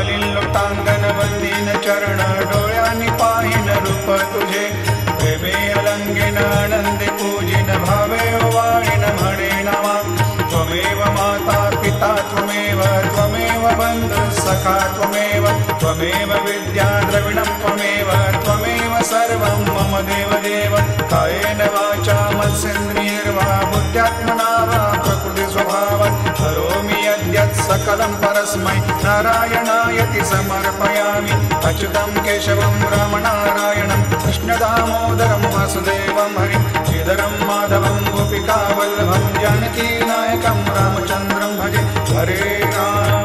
लोटांगण वंदीन चरण डोळ्यांनी पाहिन रूप तुझे प्रेमे अलंगिन आनंदे पूजिन भावे वाणीन म्हणे नामा त्वमेव माता पिता त्वमेव बंधु सखा त्वमेव विद्या द्रविणं त्वमेव सर्वं मम देव कायेन वाचा मनसेन्द्रियैर्वा बुद्ध्यात्मना वा प्रकृति स्वभावात् करोमि यद्यत् सकलं परस्मै नारायणायति समर्पयामि अच्युतं केशवं रामनारायणं कृष्णदामोदरं वासुदेवं हरिं श्रीधरं माधवं गोपिकावल्लभं जानकीनायकं रामचन्द्रं भजे हरे राम।